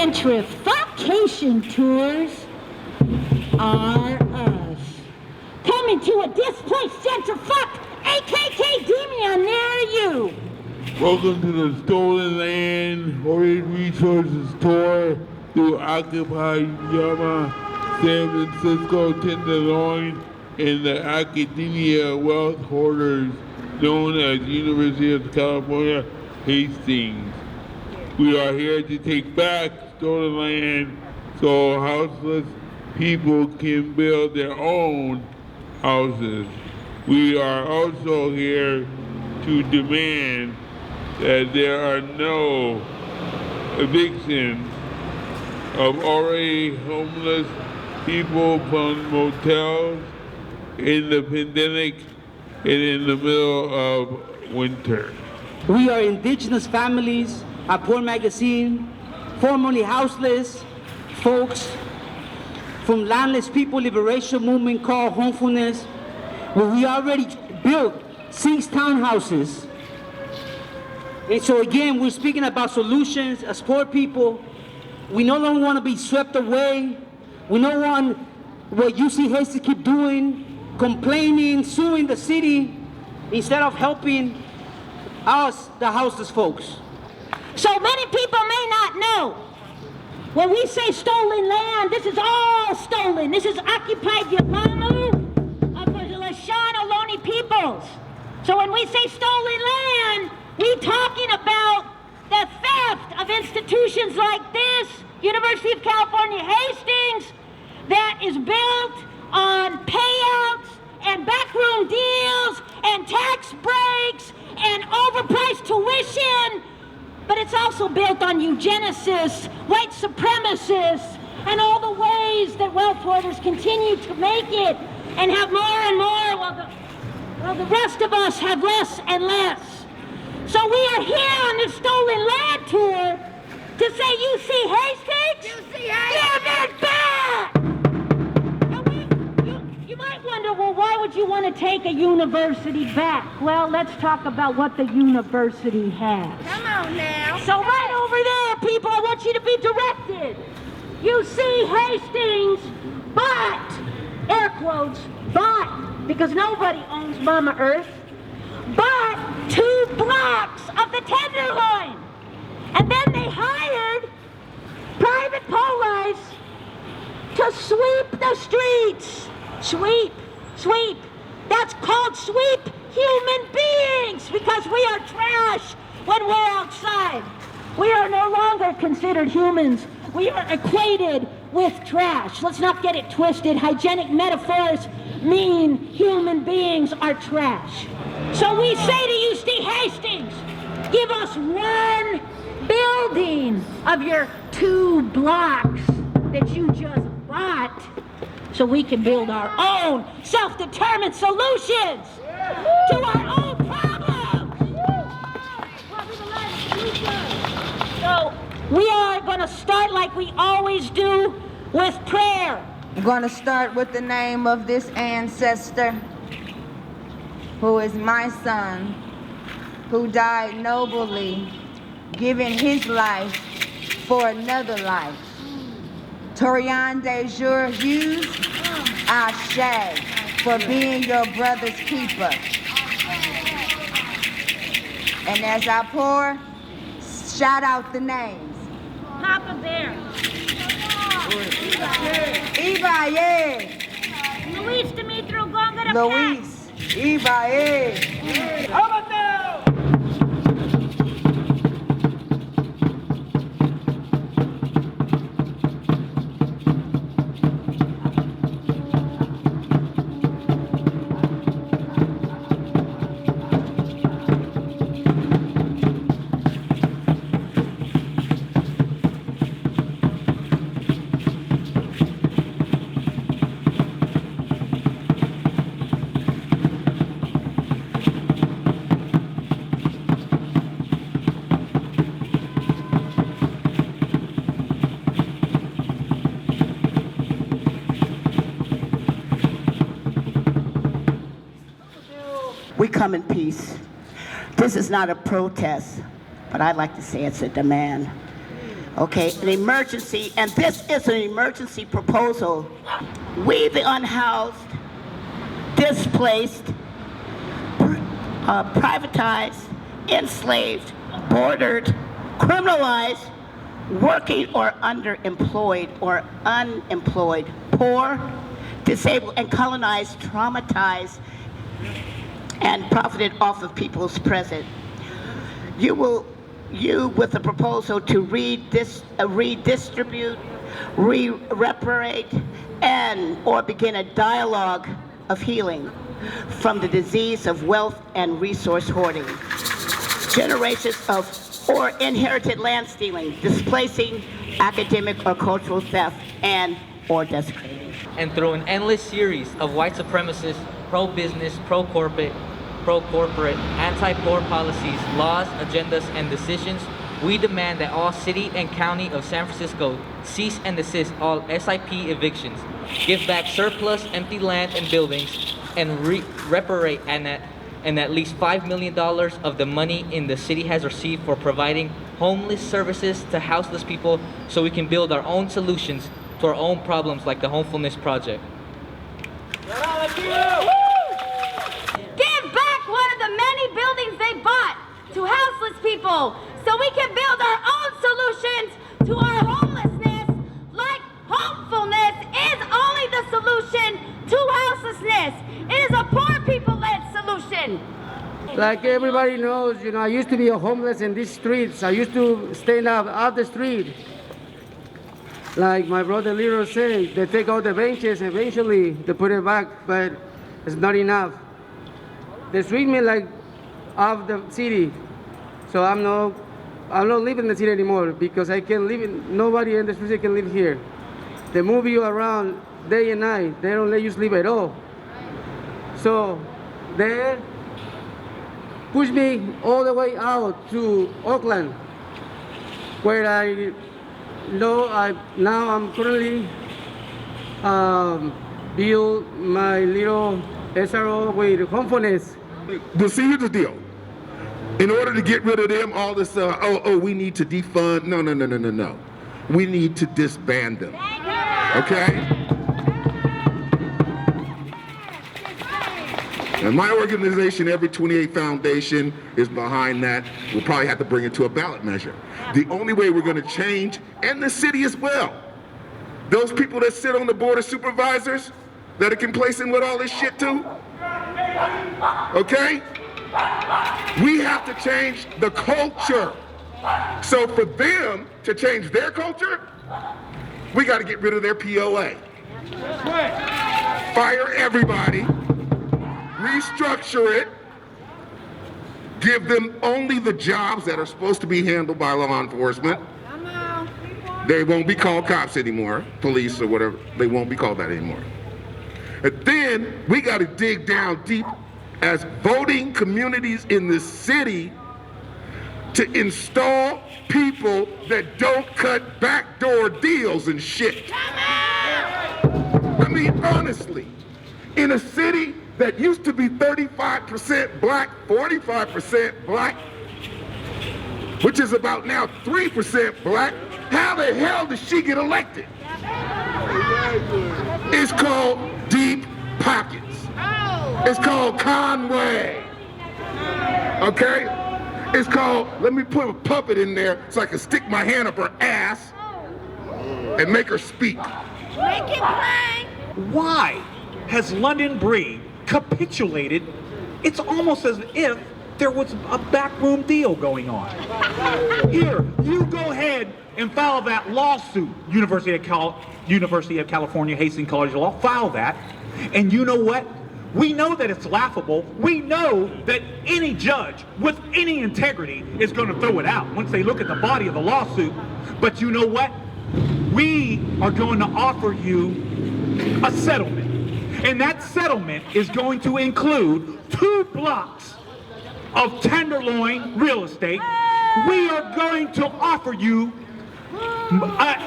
Gentrification tours are us. Coming to a displaced gentrifuck AKKDemia near you. Welcome to the Stolen Land Hoarded Resources Tour through occupied Yama, San Francisco, Tenderloin, and the academia wealth hoarders known as University of California, Hastings. We are here to take back stolen land so houseless people can build their own houses. We are also here to demand that there are no evictions of already homeless people from motels in the pandemic and in the middle of winter. We are indigenous families at Poor Magazine, formerly houseless folks from landless people liberation movement called Homefulness, where we already built 6 townhouses. And so again, we're speaking about solutions as poor people. We no longer want to be swept away. We don't want what UC Hastings keep doing, complaining, suing the city, instead of helping us, the houseless folks. So many people may not know, when we say stolen land, this is all stolen. This is occupied Yamamu of the Lashana Ohlone peoples. So when we say stolen land, we're talking about the theft of institutions like this, University of California, Hastings, that is built on payouts and backroom deals and tax breaks and overpriced tuition, but it's also built on eugenicists, white supremacists, and all the ways that wealth hoarders continue to make it and have more and more while the rest of us have less and less. So we are here on this stolen land tour to say, UC Hastings, give it back! You might wonder, well, why would you want to take a university back? Well, let's talk about what the university has. Come on now. So right over there, people, I want you to be directed. UC Hastings bought, air quotes, bought, because nobody owns Mama Earth, bought 2 blocks of the Tenderloin. And then they hired private police to sweep the streets. Sweep. That's called sweep human beings, because we are trash when we're outside. We are no longer considered humans. We are equated with trash. Let's not get it twisted. Hygienic metaphors mean human beings are trash. So we say to UC Hastings, give us 1 building of your 2 blocks that you just bought so we can build our own self-determined solutions to our own problems. So we are going to start like we always do, with prayer. I'm going to start with the name of this ancestor, who is my son, who died nobly, giving his life for another life. Torian de Jour Hughes, Ashe, for being your brother's keeper. And as I pour, shout out the names. Papa Bear. Ibaye. Luis Dimitro Gongara. Luis. Ibaye. We come in peace. This is not a protest, but I'd like to say it's a demand. Okay, an emergency, and this is an emergency proposal. We, the unhoused, displaced, privatized, enslaved, bordered, criminalized, working or underemployed or unemployed, poor, disabled, and colonized, traumatized, and profited off of people's present. You with the proposal to redistribute, reparate, and or begin a dialogue of healing from the disease of wealth and resource hoarding, generations of or inherited land stealing, displacing academic or cultural theft, and or desecrating. And through an endless series of white supremacist, pro-business, pro-corporate, anti-poor policies, laws, agendas, and decisions, we demand that all city and county of San Francisco cease and desist all SIP evictions, give back surplus empty land and buildings, and reparate and at least $5 million of the money in the city has received for providing homeless services to houseless people so we can build our own solutions to our own problems like the Homefulness Project. Give back one of the many buildings they bought to houseless people so we can build our own solutions to our homelessness, like Homefulness is only the solution to houselessness. It is a poor people-led solution. Like everybody knows, I used to be a homeless in these streets. I used to stand out the street. Like my brother Lero said, they take out the benches, eventually they put it back, but it's not enough. They treat me like of the city, so I'm not living in the city anymore because I can't live nobody in the city can live here. They move you around day and night. They don't let you sleep at all. So they push me all the way out to Oakland, where now I'm currently build my little SRO with Homefulness. But see, here's the deal. In order to get rid of them, all this, we need to defund. No. We need to disband them. Okay? And my organization, Every 28 Foundation, is behind that. We'll probably have to bring it to a ballot measure. The only way we're going to change, and the city as well, those people that sit on the board of supervisors that are complacent with all this shit too, okay? We have to change the culture. So for them to change their culture, we got to get rid of their POA. Fire everybody, restructure it, give them only the jobs that are supposed to be handled by law enforcement. They won't be called cops anymore, police or whatever. They won't be called that anymore. And then we got to dig down deep as voting communities in the city to install people that don't cut backdoor deals and shit. I mean, honestly, in a city that used to be 35% black, 45% black, which is about now 3% black, how the hell did she get elected? It's called deep pockets. It's called Conway. Okay? It's called, let me put a puppet in there so I can stick my hand up her ass and make her speak. Make it plain. Why has London Breed capitulated? It's almost as if there was a backroom deal going on. Here, you go ahead and file that lawsuit. University of California, Hastings College of Law, file that. And you know what? We know that it's laughable. We know that any judge with any integrity is going to throw it out once they look at the body of the lawsuit. But you know what? We are going to offer you a settlement. And that settlement is going to include 2 blocks of Tenderloin real estate. We are going to offer you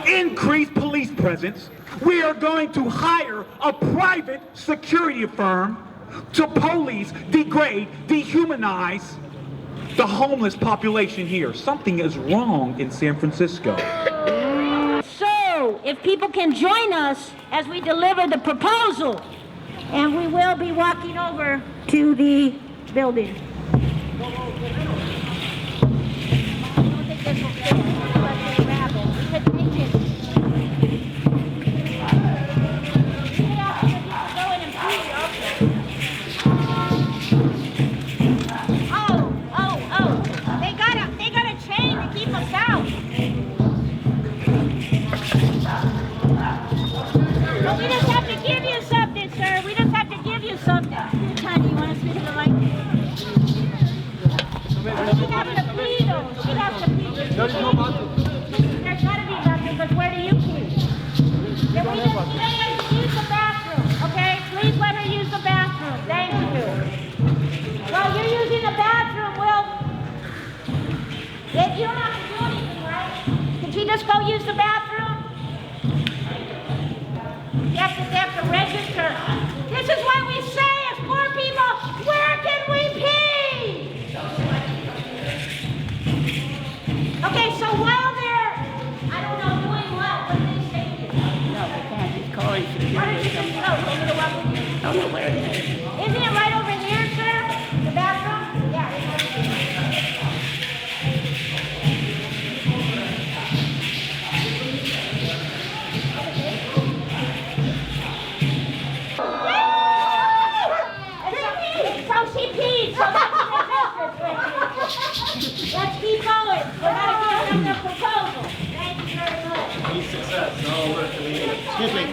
increased police presence. We are going to hire a private security firm to police, degrade, dehumanize the homeless population here. Something is wrong in San Francisco. So, if people can join us as we deliver the proposal, and we will be walking over to the building. I don't think this will fit. Let's say rabble. We could take it. They got a chain to keep us out. But we just have to give you something, sir. We just have to give you something. Honey, you want to speak to the mic? She has to pee, though. She has to pee. There's got to be bathroom, but where do you pee? Then we just let her use the bathroom, okay? Please let her use the bathroom. Thank you. While you're using the bathroom, you don't have to do anything, right? Can she just go use the bathroom? They have to register. This is why we say as poor people, where can we pee? Okay, so while they're, I don't know, doing what they say? No, they can't. He's calling security. Why don't you just go? Go to the welcome. I don't know where it is. Isn't it right over here, sir? The bathroom? Yeah. So she peed, so that's the business right here. Let's keep going. We gotta give them the proposal. Thank you very much. Success. No work. Excuse me.